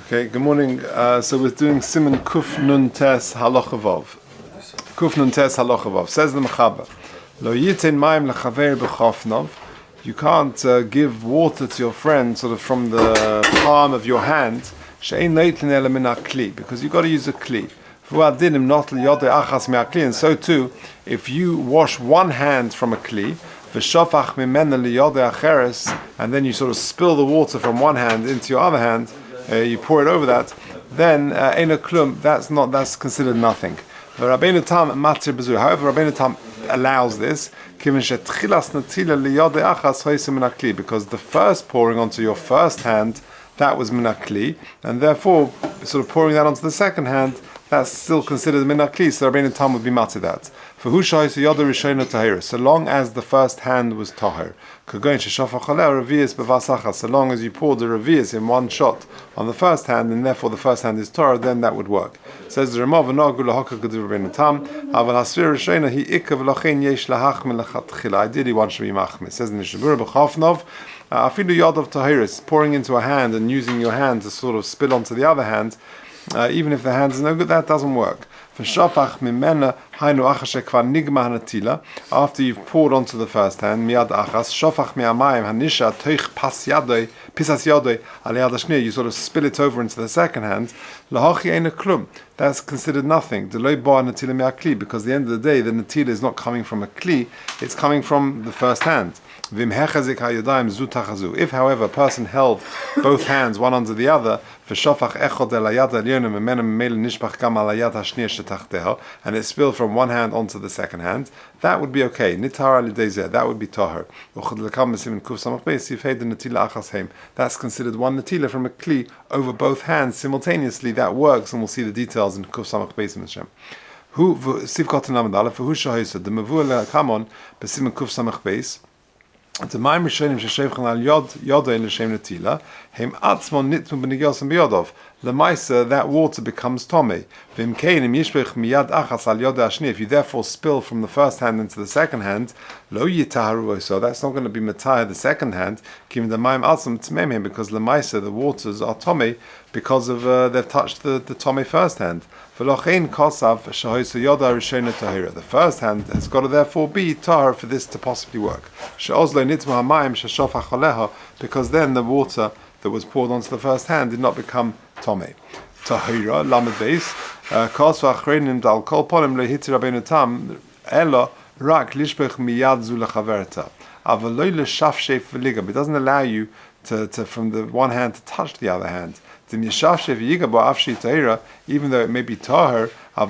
Okay, good morning. So we're doing Siman Kuf Nun Tes Halacha Vav. Kuf Nun Tes Halacha Vav. Says the Mechaber, Lo Yitein Mayim Lechaver B'Chafnav. You can't give water to your friend sort of from the palm of your hand. She'ein Leitlin Ela Min HaKli, because you've got to use a Kli. V'u'adinim Not L'Yodei Achas MeHaKli. And so too, if you wash one hand from a Kli, V'shofach Mimena L'Yodei Acheres, and then you sort of spill the water from one hand into your other hand, you pour it over that, then Eino Klum, that's considered nothing. However, Rabbi Tam allows this, because the first pouring onto your first hand, that was minakli, and therefore, sort of pouring that onto the second hand, that's still considered minakli, so Rabbi Tam would be matir that. For who shows yoda rishona tahira, so long as the first hand was tahir. So long as you poured the revius in one shot on the first hand, and therefore the first hand is Torah, then that would work. Says the Ramah, ideally one should be machmir. Says in the Shabura b'chafnov, afilu yod of tahiris, pouring into a hand and using your hand to sort of spill onto the other hand, even if the hand is no good, that doesn't work. After you've poured onto the first hand, you sort of spill it over into the second hand, that's considered nothing. Because at the end of the day, the netila is not coming from a kli, it's coming from the first hand. If, however, a person held both hands one under the other, and it spilled from one hand onto the second hand, that would be okay. That would be tahar. That's considered one netila from a kli over both hands simultaneously. That works, and we'll see the details in Kuf Samach Beis Hashem. Who Sivkot Namad for who shahisa the Mavul Kamon Besim Kuf Samach Beis. The Maim Rishonim sheshevchen al Yodai l'shem netila hem atzmon nitmu b'nigyosim b'yodov. Lemaisa, that water becomes tomei. V'im keinim yishbech miyad achas al Yodai ashni. If you therefore spill from the first hand into the second hand, lo yitaharu, so that's not going to be matayah the second hand. Kim the Maim atzmon tmemim, because lemaisa the waters are tomei because of they've touched the tomei first hand. The first hand has got to therefore be tahar for this to possibly work. Because then the water that was poured onto the first hand did not become tomei. Tahira, lamed beis, kasva achreinim dal kol polim lehiti Rabbeinu Tam, ela rak lishbech miyad zu lechaverta. Avaloi l'shafshef v'liga. It doesn't allow you to from the one hand to touch the other hand. Even though it may be tahar, but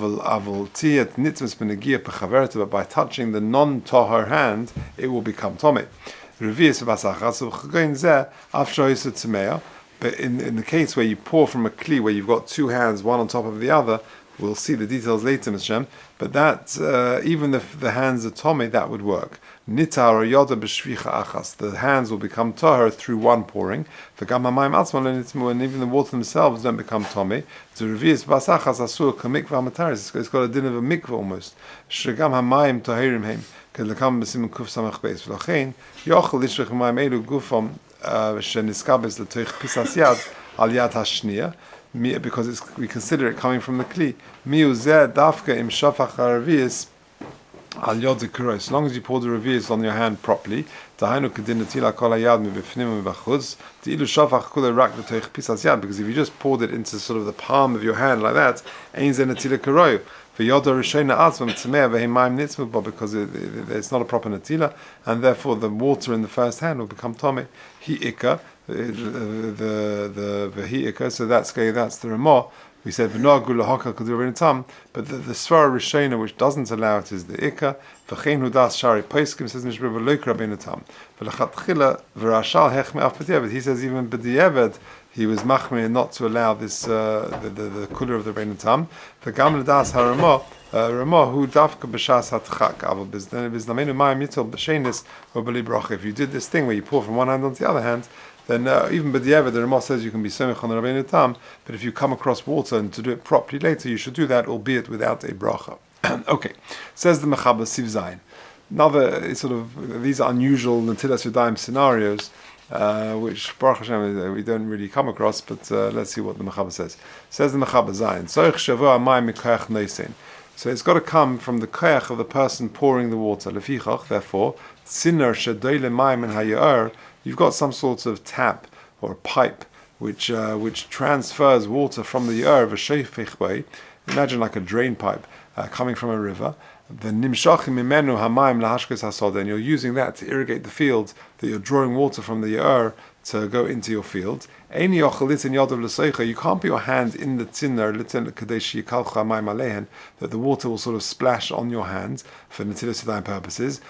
by touching the non-tahar hand, it will become tomei. But in the case where you pour from a kli, where you've got two hands, one on top of the other, we'll see the details later, Mr. Shem, but that, even if the hands are tomei, that would work. Nitar or yoda b'shvicha achas, the hands will become tahar through one pouring. And even the water themselves don't become tomei. The revius basachas asur kamikva mataris. It's got a din of a mikvah almost. Shregam hamayim tahirim heim. Kedlekam b'simen kuf samach beis. V'lachein yochel lishvich hamayim elu gufam sheniskabes l'toich pisas yad al yad hashniya. Because we consider it coming from the kli. Miuzeh dafka im shafach haravius. Al yod zekiroi. So long as you pour the revius on your hand properly, tahainu kedin netila kol hayad mibifnim mibachutz, teilu shafach kula rak l'toich pisas yad. Because if you just poured it into sort of the palm of your hand like that, ein ze netila kiroi. V'yoda rishona atzvam tzmei v'hem mayim nitzmu, because it's not a proper netila, and therefore the water in the first hand will become tomei. Hi ikka, the ikka. So that's the Ramah. We said v'noagu lahakal k'dur Rabbeinu Tam, but the svara rishona which doesn't allow it is the ikka. V'chein hu das shari poskim, says Mishra v'loik Rabbeinu Tam. V'lachatchila v'rashal hechme af b'diavad. He says even b'diavad he was machmir not to allow this the cooler of the Rabbeinu Tam. V'gam l'das haRamah Ramah hu dafka b'shas hatchak aval biznamenu mayim yitel b'shenis v'bali bracha. If you did this thing where you pour from one hand onto the other hand, then even b'diavad, the Ramah says you can be somech on the Rabbeinu Tam, but if you come across water and to do it properly later, you should do that, albeit without a bracha. Okay, says the Mechaber Siv Zayin. Another sort of, these are unusual Netilas Yadayim scenarios. which Baruch Hashem we don't really come across, but let's see what the Mechaber says. Says the Mechaber Zayin, Tzorich shavua mayim mikoach noisein. So it's got to come from the koach of the person pouring the water. Lefichach, therefore, tzinner shedoyle mayim in hayar, you've got some sort of tap or a pipe which transfers water from the yer v'sheifich way. Imagine like a drain pipe coming from a river. The nimshachim imenu hamayim lahashkes hasod, and you're using that to irrigate the fields. That you're drawing water from the yer to go into your field. You can't put your hand in the tzinner that the water will sort of splash on your hands for Netilas Yadayim purposes,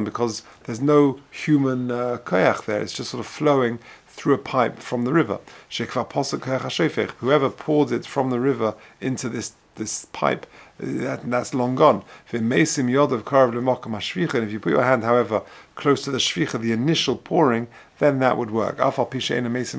because there's no human koach there. It's just sort of flowing through a pipe from the river. Whoever poured it from the river into this pipe, that's long gone. And if you put your hand, however, close to the shvicha, the initial pouring, then that would work. Even though it's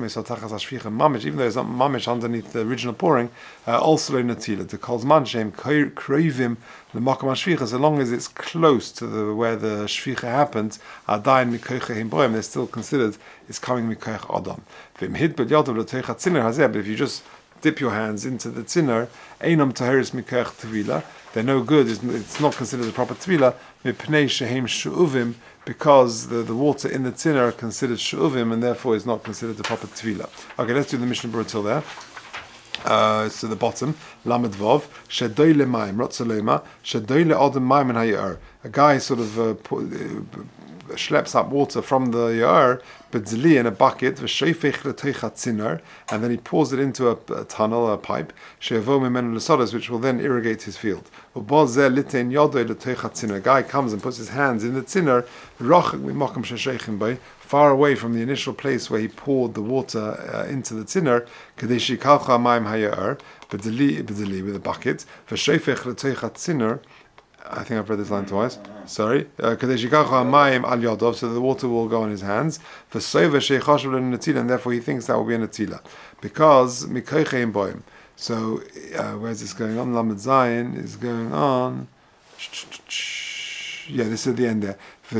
not mamish underneath the original pouring, also Netilas. The calls manshem krivim the makom shvicha, as long as it's close to where the shvicha happened, they're still considered it's coming mikoach adam. But if you just dip your hands into the tzinner, einam taheris mikoach tvila, they're no good. It's not considered a proper tvila. Mipnei shehem shu'uvim, because the water in the tzinner are considered shu'uvim, and therefore is not considered a proper tvila. Okay, let's do the Mishnah Berurah till there. So the bottom, Lamed Vav, Shedoyle Maim, Rotzalema, Shedoyle Odem Maim and Hayar. A guy sort of schleps up water from the Yar, B'dzli in a bucket, V'sheifech l'teicha tzinner, and then he pours it into a tunnel, a pipe, She'avo mimenu l'sodas, which will then irrigate his field. U'bozeh litein yodoy l'teicha tzinner. A guy comes and puts his hands in the tzinner, Rochak mimokum shesheichin bay, far away from the initial place where he poured the water into the tzinner, Kadeshi kalcha maim hayar, B'dzli with a bucket, V'sheifech l'teicha tzinner. I think I've read this line twice. Sorry. So the water will go on his hands. And therefore he thinks that will be a Netilas. Because so where's this going on? Lamed Zayin is going on. Yeah, this is at the end there. If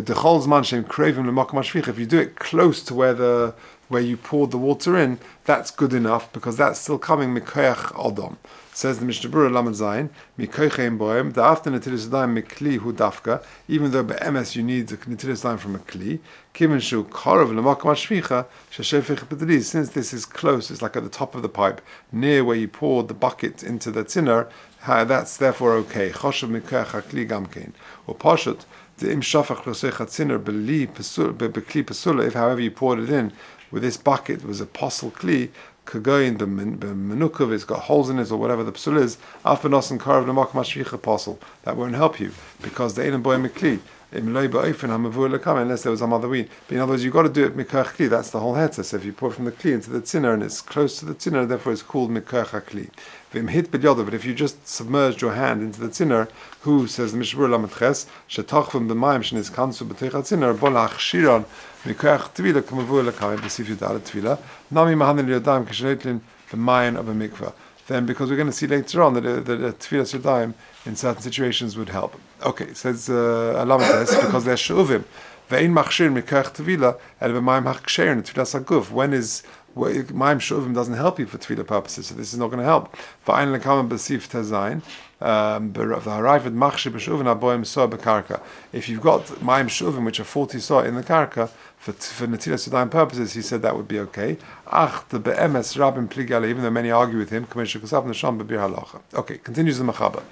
you do it close to where you poured the water in, that's good enough, because that's still coming mikoach adam. Says the Mishnah Berurah Lamed Zayin, mikocheim boim, the after Netilas Yadayim mikli hu dafka, even though be'emes you need the Netilas Yadayim from a kli, kiven shu karav l'makom hashvicha, sheshefich b'dli, since this is close, it's like at the top of the pipe, near where you poured the bucket into the tzinner, that's therefore okay. Choshev mikoach hakli gamkein. Or pashut, the im shafach l'secha tzinner b'kli pesula, if however you poured it in, with this bucket was a posel kli, kagoyin the menukov, it's got holes in it or whatever the psul is, afanos and karav l'makom hashvicha posel, that won't help you, because the einem boy mikli, unless there was some other weed. But in other words, you've got to do it mikoach kli, that's the whole heter. So if you pour from the kli into the tzinner and it's close to the tzinner, therefore it's called mikoach kli. But if you just submerged your hand into the tzinner, who says the Mishnah Berurah Lamed Ches, shetachvim b'mayim shenis kansu b'teicha tzinner, bol hachshiron mikoach tvila k'mavur l'kamei b'sif yudal tvila, nami mahanin l'yadayim k'shleitlin b'mayin of a mikvah. Then, because we're going to see later on that Tfilas Yadayim in certain situations would help. Okay, it says Alamates, because they're Shu'uvim. Ve'in machshir mikoach tvila, el b'mayim hachksher in Tfilas Haguf. When Mayim Shu'uvim doesn't help you for Tfilah purposes, so this is not going to help. Va'ayin l'kama b'sif tezayin, v'harayvad machshir b'shu'uvim aboim so'a b'karka. If you've got Mayim Shu'uvim, which are 40 so'a in the karka, for Netilas Yadayim purposes, he said that would be okay. The be'emes rabim pligale, even though many argue with him, okay, continues the Mechaber.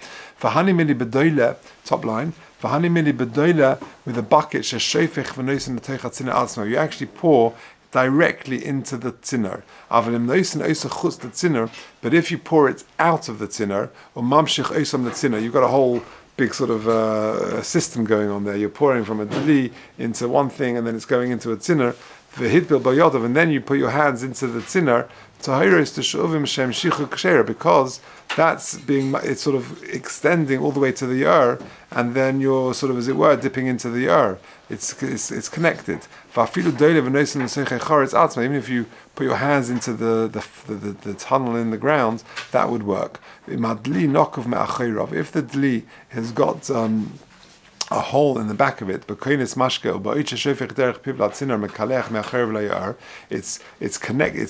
V'hani mili bedoyle, top line, v'hani mili bedoyle, with a bucket, sheshefech v'noisen l'teicha tzinner atzma. You actually pour directly into the tzinner. But if you pour it out of the tzinner, or mamshich oisam the tzinner, you've got a whole big sort of system going on there. You're pouring from a dli into one thing, and then it's going into a tzinner, and then you put your hands into the tzinner, because it's sort of extending all the way to the yer, and then you're sort of, as it were, dipping into the yer. It's connected. Even if you put your hands into the tunnel in the ground, that would work. If the dli has got a hole in the back of it. It's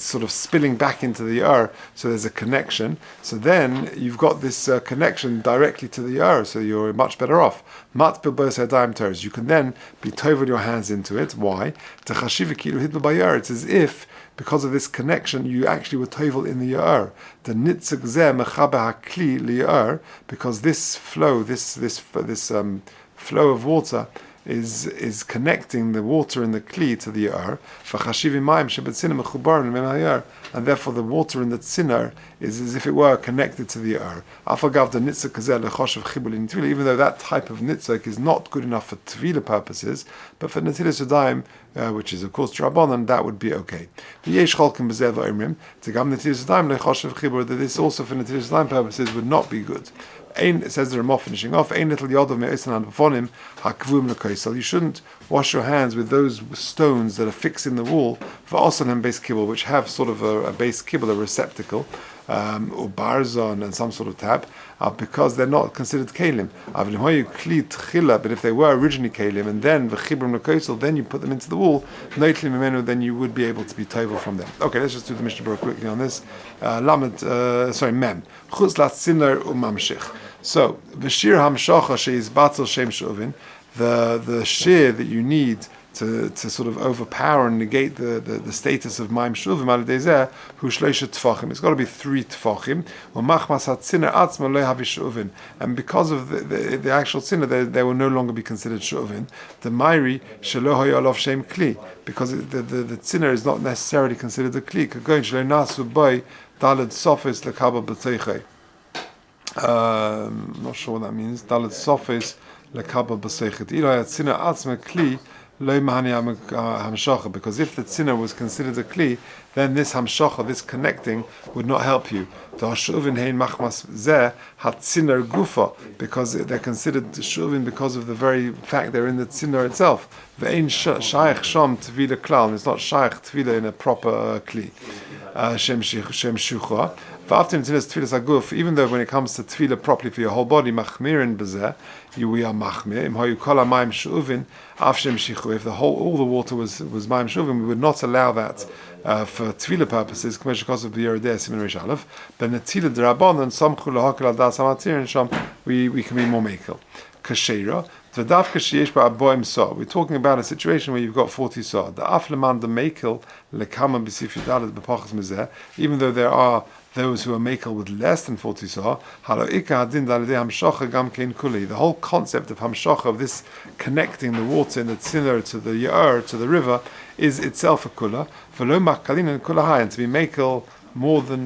sort of spilling back into the ur, so there's a connection. So then you've got this connection directly to the ur, so you're much better off. You can then be tovel your hands into it. Why? It's as if, because of this connection, you actually were tovel in the ur. The nitzuk zeh mechaber hakli li'ur, because this flow, this flow of water is connecting the water in the kli to the ur. And therefore the water in the tzinner is as if it were connected to the ur. Even though that type of nitzuk is not good enough for tvila purposes, but for Netilas Yadayim, which is of course Rabbanan, that would be okay. That this also for Netilas Yadayim purposes would not be good. It says the Ramah finishing off, you shouldn't wash your hands with those stones that are fixed in the wall for osanim base kibble, which have sort of a base kibble, a receptacle, or barzon and some sort of tap, because they're not considered kelim. But if they were originally kelim and then then you put them into the wall, then you would be able to be tovel from them. Okay, let's just do the Mishnah Berurah quickly on this. Mem. So, v'shir hamshacha sheis batel shem shuvin, the shear that you need to sort of overpower and negate the status of maim shuvim al dezer hu shleisha tfachim. It's got to be 3 tfachim. Machmas hatziner atzma lo havi shuvin, and because of the actual sinner, they will no longer be considered shuvin. The mairi shelo hayalav shem kli, because the sinner is not necessarily considered a kli. Kagoin shelo nasu by dalad sofis lekabel b'teichei. I'm not sure what that means. Dalet sofis lekabel b'seichet. Ilo hatziner atzma kli lo mahani hamshacha. Because if the tzina was considered a kli, then this hamshacha, this connecting, would not help you. The hashuvin hein machmas zeh hatziner gufa, because they're considered shuvin because of the very fact they're in the tzina itself. Ve'ein shaykh sham tvila klal. It's not shaykh tvila in a proper kli. Shem shucha. Even though when it comes to tefillah properly for your whole body, machmirin b'zeh, we are machmir. If all the water was maim shuvin, we would not allow that for tefillah purposes. Because of the Yerideh Siman Reish Aleph, but Netilas D'Rabbanan samchu lahakol al das hamatir, and sham we can be more mekel. Kasheira. We're talking about a situation where you've got 40 saw. Even though there are those who are makel with less than 40 saw, the whole concept of hamshacha, of this connecting the water in the tziner to the ur, to the river, is itself a kula. And to be makel more than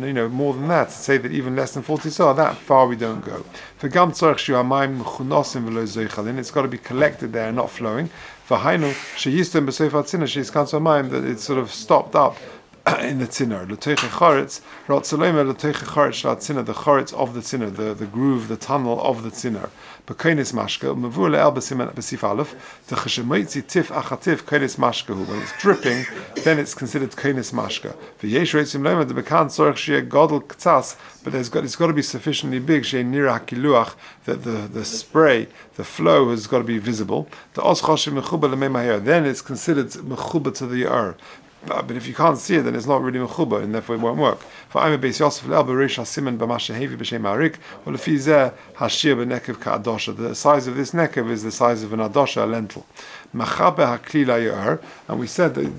that, to say that even less than 40 saw, that far we don't go. It's got to be collected there and not flowing. That it's sort of stopped up in the tzinner. The choretz of the tzinner, the groove, the tunnel of the tzinner. But when it's dripping, then it's considered koines mashka. But it's got to be sufficiently big that the spray, the flow has got to be visible. Then it's considered mechuba to the ur. But if you can't see it, then it's not really mechuba, and therefore it won't work. For I'm a base Yosef le'el b'reish hasiman b'mashehevi b'shem arik, or lefi zeh hashir b'nekev ka'adosha. The size of this nekev is the size of an adosha, a lentil. Machabe hakli la'yar, and we said that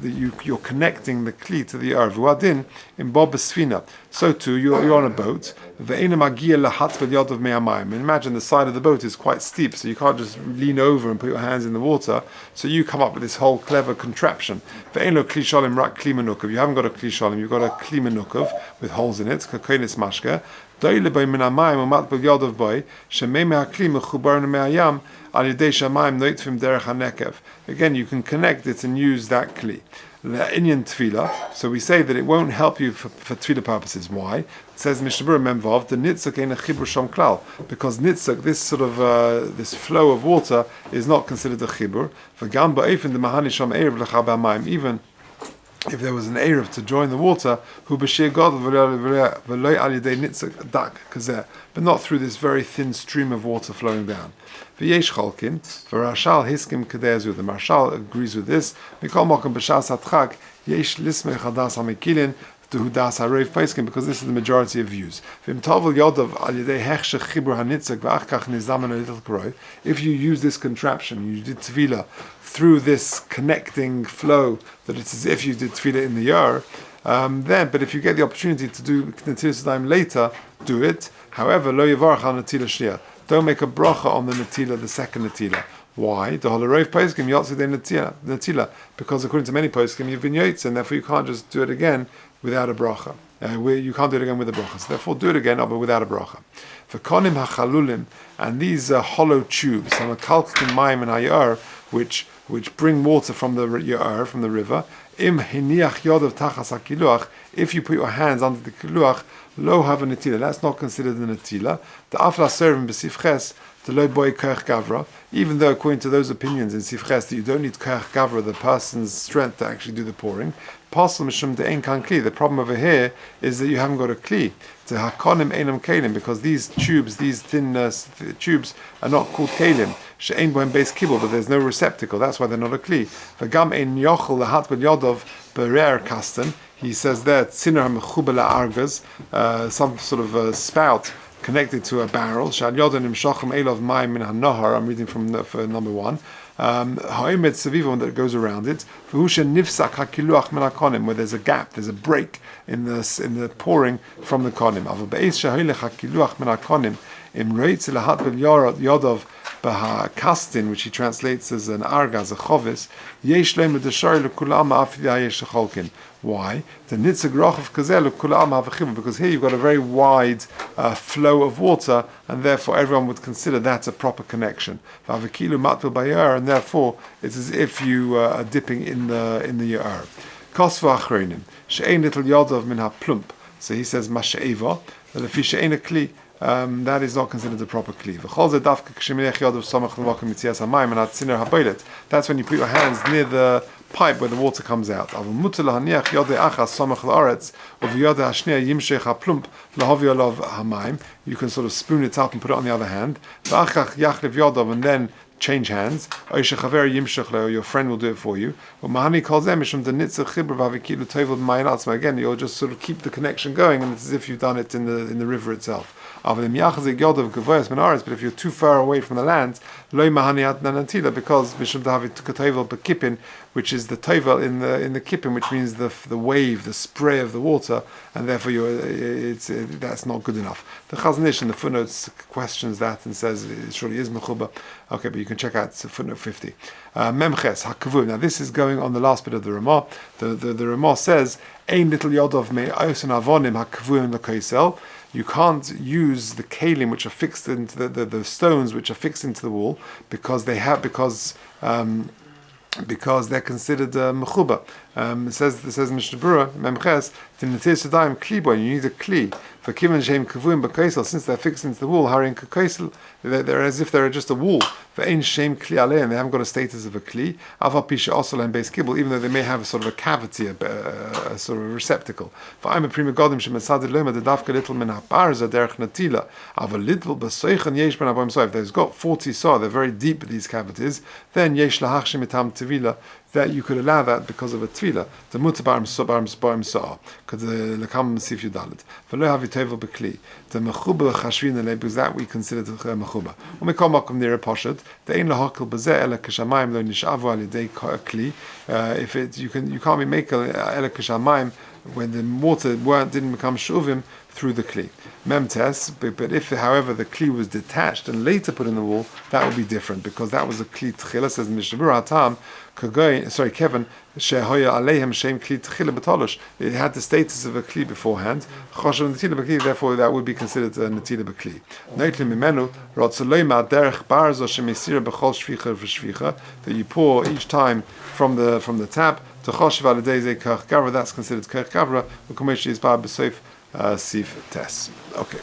you're connecting the kli to the ur. V'wadin in bob b'sfina. So too, you're on a boat. Ve'ena magia lahat b'yad of me'amayim. Imagine the side of the boat is quite steep, so you can't just lean over and put your hands in the water. So you come up with this whole clever contraption. Ve'eno kli shalim rak kli menukov. You haven't got a kli shalim, you've got a kli menukov with holes in it. Kakonis mashka. Doile by minamayim umat b'yad of boy. Shemei me'akli mechubar me'ayam. Again, you can connect it and use that kli. Inyan tefillah. So we say that it won't help you for tefillah purposes. Why? It says Mishnah Berurah memvav the nitzuk ain't a chibur sham klal, because nitzuk, this sort of this flow of water, is not considered a chibur. V'gam ba'efin the mahani sham erev lecha b'amayim. Even if there was an Erev to join the water, who b'shir gadol v'loy al yedei nitzak dak kazeh, but not through this very thin stream of water flowing down. V'yesh cholkin v'rashal hiskim kadei azu. The Marshal agrees with this. Mikol mokem b'shas hatchak yesh lismei chadas hamikilin because this is the majority of views. If you use this contraption, you did tefillah through this connecting flow, that it's as if you did tefillah in the yar, but if you get the opportunity to do Netilas Yadayim later, do it. However, lo yivarach al Netilah shliya. Don't make a bracha on the Netilah, the second Netilah. Why? The Holarov Poskim Yotzei Netilah, because according to many Poskim you've been Yotze, and therefore you can't just do it again without a bracha. You can't do it again with a bracha. So therefore do it again, but without a bracha. For konim hachalulim, and these hollow tubes, some kalkin mayim and hayar, which bring water from the yar, from the river. Im hiniach yodav tachas hakiluach, if you put your hands under the kiluach, lo have a netila. That's not considered a netila. The afla servant b'sifches, the lo boy koach gavra. Even though according to those opinions in sifches that you don't need koach gavra, the person's strength to actually do the pouring. The problem over here is that you haven't got a kli. To hakonim einam kalim, because these tubes, these thin tubes, are not called kalim. She'ein bohem beis kibul, but there's no receptacle. That's why they're not a kli. V'gam ein yochel lahat b'l yodov berer kasten. He says there tziner ha'mechubel argas, some sort of spout connected to a barrel. Shal yodon imshochem elov mayim min hanohar. I'm reading from number 1. Ha'emet sevivon that goes around it. V'husha nifsak hakiluach min hakonim, where there's a gap, there's a break in the pouring from the konim. Avol be'ez shehilech hakiluach min hakonim im reitz lahat b'l yodov b'hakastin, which he translates as an argas, a chovis. Yesh leim l'deshari l'kulam ha'afidi ha'yesh l'cholkin. Why? The nitzig rochav kazeh l'kulam ha'v'chivim, because here you've got a very wide flow of water, and therefore everyone would consider that a proper connection. V'avikilu matbil bayar, and therefore it's as if you are dipping in the yar. Kosva achronim she'ein little yodov min ha'plump. So he says masha'eva, that if she'ein a kli, that is not considered a proper kli. That's when you put your hands near the pipe where the water comes out. You can sort of spoon it up and put it on the other hand. And then change hands. Your friend will do it for you. Again, you'll just sort of keep the connection going, and it's as if you've done it in the river itself. But if you're too far away from the land, because which is the tovel in the kippin, which means the wave, the spray of the water, and therefore that's not good enough. The Chazon Ish in the footnotes questions that and says it surely is mechuba. Okay, but you can check out footnote 50. Memches hakavum. Now this is going on the last bit of the Ramah. The Ramah says ein little yodov me osen avonim hakavum l'koisel. You can't use the kalim which are fixed into the stones which are fixed into the wall because they're considered mechuba. It says Mishnah Berurah Memches in Netilas Yadayim klibo. You need a kli for kivan sheim kavuim b'kaisel, since they're fixed into the wall. Harin kaisel, they're as if they're just a wall. For ein sheim kli alei, and they haven't got a status of a kli. Aval pisha also and beis kibul, even though they may have a sort of a cavity, a sort of a receptacle. For I'm a prima godim shemesadid lema the dafka little min haparza derech natila. Aval little b'soichan yesh ben aboim soif. There's got 40 saw. They're very deep, these cavities. Then yesh lahach shemitam tevila, that you could allow that because of a tvila. The mutabarim sobarim saw, because the lekam sif yudalit. V'lo have yitevel bekli. The mechuba chashvin alei, because that we consider the mechuba. U'mikol makom near a poshet. The ein lahakil bezeh ele kishamayim lo nishavu al yedei kli. If you can't be makel ele kishamayim when the water didn't become shuvim through the kli. Memtes, but if, however, the kli was detached and later put in the wall, that would be different, because that was a kli tchila, says Mishnah Berurah Hatam, Kevin, shehoya aleihem shem kli tchila betolosh. It had the status of a kli beforehand. Choshev netila b'kli, therefore that would be considered a netila b'kli. Noitli mimenu rotzoloima derech barzo shemesira b'chol shvicha v'shvicha, that you pour each time from the tap to choshev aladei ze koach gavra. That's considered koach gavra. V'komesh is bar b'soif sif tes. Okay.